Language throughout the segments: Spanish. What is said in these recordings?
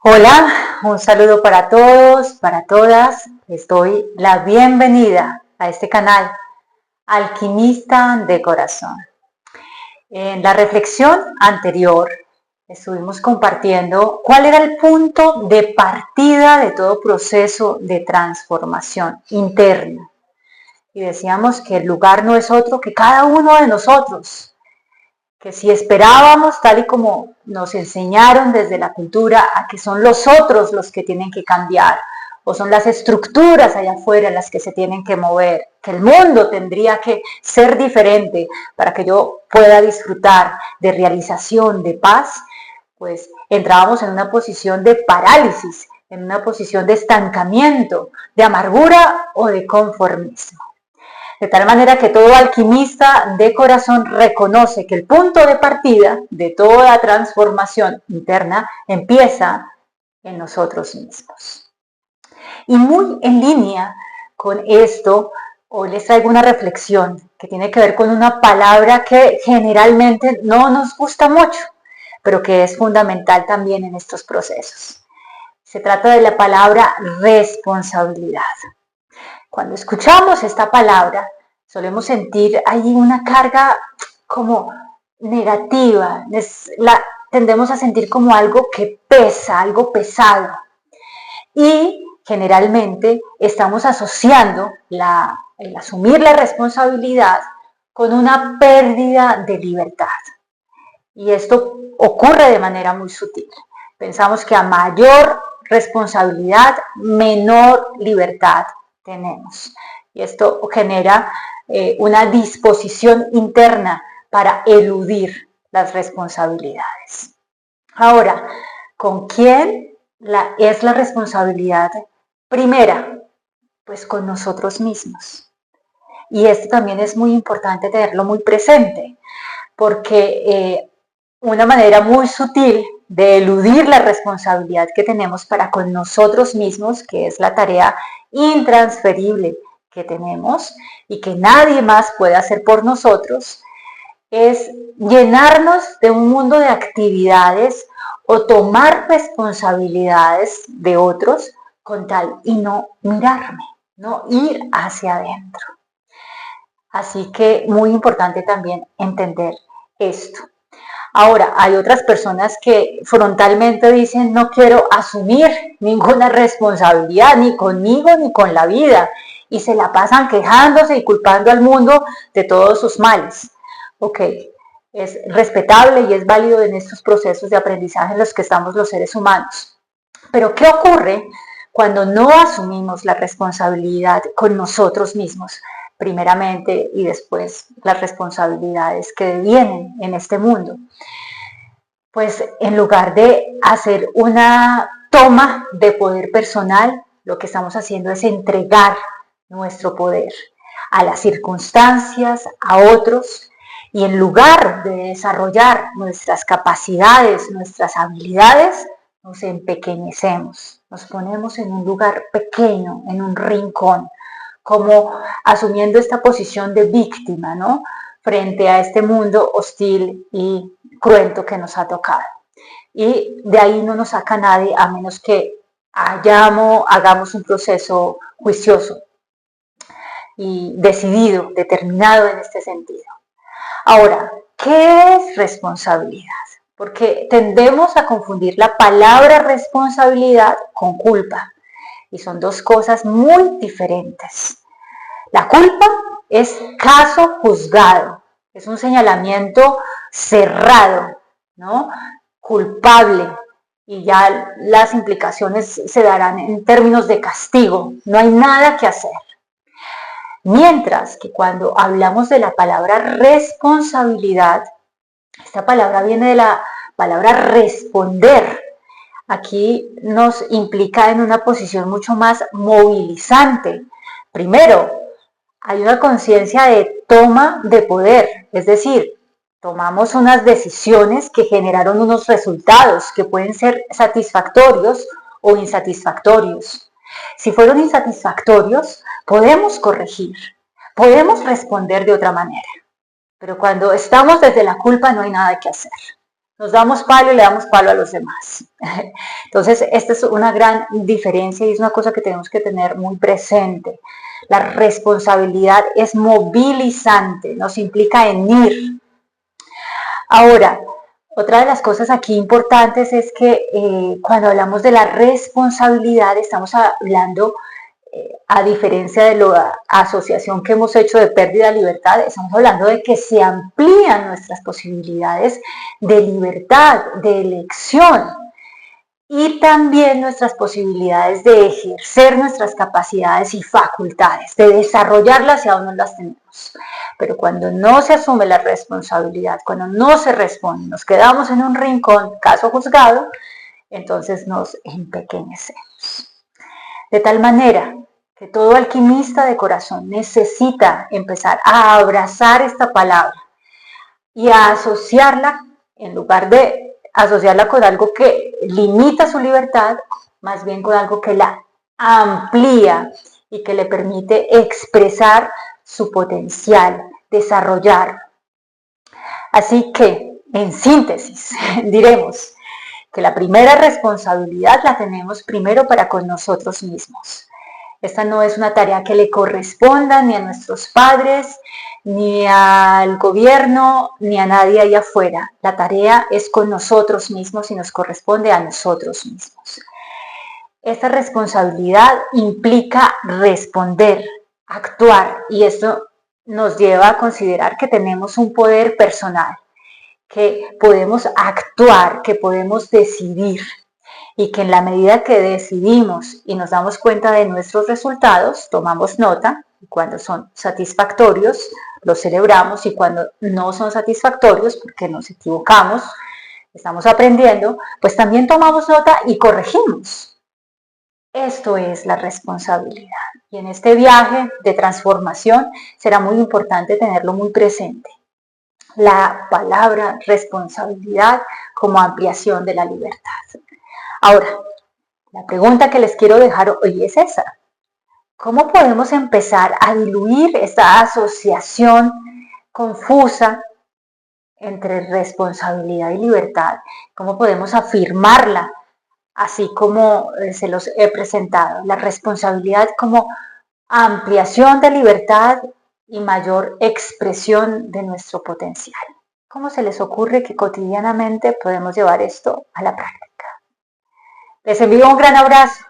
Hola, un saludo para todos, para todas. Les doy la bienvenida a este canal, Alquimista de Corazón. En la reflexión anterior estuvimos compartiendo cuál era el punto de partida de todo proceso de transformación interna. Y decíamos que el lugar no es otro que cada uno de nosotros, que si esperábamos, tal y como nos enseñaron desde la cultura, a que son los otros los que tienen que cambiar, o son las estructuras allá afuera las que se tienen que mover, que el mundo tendría que ser diferente para que yo pueda disfrutar de realización, de paz, pues entrábamos en una posición de parálisis, en una posición de estancamiento, de amargura o de conformismo. De tal manera que todo alquimista de corazón reconoce que el punto de partida de toda transformación interna empieza en nosotros mismos. Y muy en línea con esto, hoy les traigo una reflexión que tiene que ver con una palabra que generalmente no nos gusta mucho, pero que es fundamental también en estos procesos. Se trata de la palabra responsabilidad. Cuando escuchamos esta palabra, solemos sentir ahí una carga como negativa, tendemos a sentir como algo que pesa, algo pesado. Y generalmente estamos asociando el asumir la responsabilidad con una pérdida de libertad. Y esto ocurre de manera muy sutil. Pensamos que a mayor responsabilidad, menor libertad tenemos. Y esto genera una disposición interna para eludir las responsabilidades. Ahora, ¿con quién es la responsabilidad primera? Pues con nosotros mismos. Y esto también es muy importante tenerlo muy presente, porque una manera muy sutil de eludir la responsabilidad que tenemos para con nosotros mismos, que es la tarea intransferible que tenemos y que nadie más puede hacer por nosotros, es llenarnos de un mundo de actividades o tomar responsabilidades de otros con tal y no mirarme, no ir hacia adentro. Así que muy importante también entender esto. Ahora, hay otras personas que frontalmente dicen no quiero asumir ninguna responsabilidad, ni conmigo ni con la vida, y se la pasan quejándose y culpando al mundo de todos sus males. Ok, es respetable y es válido en estos procesos de aprendizaje en los que estamos los seres humanos. Pero ¿qué ocurre cuando no asumimos la responsabilidad con nosotros mismos? Primeramente y después las responsabilidades que vienen en este mundo. Pues en lugar de hacer una toma de poder personal, lo que estamos haciendo es entregar nuestro poder a las circunstancias, a otros, y en lugar de desarrollar nuestras capacidades, nuestras habilidades, nos empequeñecemos, nos ponemos en un lugar pequeño, en un rincón, como asumiendo esta posición de víctima, ¿no? Frente a este mundo hostil y cruento que nos ha tocado. Y de ahí no nos saca nadie a menos que hagamos un proceso juicioso y decidido, determinado en este sentido. Ahora, ¿qué es responsabilidad? Porque tendemos a confundir la palabra responsabilidad con culpa. Y son dos cosas muy diferentes. La culpa es caso juzgado, es un señalamiento cerrado, ¿no? Culpable, y ya las implicaciones se darán en términos de castigo, no hay nada que hacer. Mientras que cuando hablamos de la palabra responsabilidad, esta palabra viene de la palabra responder. Aquí nos implica en una posición mucho más movilizante. Primero, hay una conciencia de toma de poder, es decir, tomamos unas decisiones que generaron unos resultados que pueden ser satisfactorios o insatisfactorios. Si fueron insatisfactorios, podemos corregir, podemos responder de otra manera. Pero cuando estamos desde la culpa no hay nada que hacer. Nos damos palo y le damos palo a los demás. Entonces, esta es una gran diferencia y es una cosa que tenemos que tener muy presente. La responsabilidad es movilizante, nos implica en ir. Ahora, otra de las cosas aquí importantes es que cuando hablamos de la responsabilidad estamos hablando, a diferencia de la asociación que hemos hecho de pérdida de libertad, estamos hablando de que se amplían nuestras posibilidades de libertad, de elección y también nuestras posibilidades de ejercer nuestras capacidades y facultades, de desarrollarlas si aún no las tenemos. Pero cuando no se asume la responsabilidad, cuando no se responde, nos quedamos en un rincón, caso juzgado, entonces nos empequeñecemos. De tal manera que todo alquimista de corazón necesita empezar a abrazar esta palabra y a asociarla, en lugar de asociarla con algo que limita su libertad, más bien con algo que la amplía y que le permite expresar su potencial, desarrollar. Así que, en síntesis, diremos que la primera responsabilidad la tenemos primero para con nosotros mismos. Esta no es una tarea que le corresponda ni a nuestros padres, ni al gobierno, ni a nadie allá afuera. La tarea es con nosotros mismos y nos corresponde a nosotros mismos. Esta responsabilidad implica responder, actuar, y esto nos lleva a considerar que tenemos un poder personal, que podemos actuar, que podemos decidir y que en la medida que decidimos y nos damos cuenta de nuestros resultados, tomamos nota, y cuando son satisfactorios, los celebramos, y cuando no son satisfactorios, porque nos equivocamos, estamos aprendiendo, pues también tomamos nota y corregimos. Esto es la responsabilidad. Y en este viaje de transformación será muy importante tenerlo muy presente. La palabra responsabilidad como ampliación de la libertad. Ahora, la pregunta que les quiero dejar hoy es esa. ¿Cómo podemos empezar a diluir esta asociación confusa entre responsabilidad y libertad? ¿Cómo podemos afirmarla así como se los he presentado? La responsabilidad como ampliación de libertad y mayor expresión de nuestro potencial. ¿Cómo se les ocurre que cotidianamente podemos llevar esto a la práctica? Les envío un gran abrazo,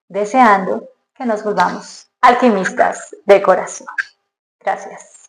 deseando que nos volvamos alquimistas de corazón. Gracias.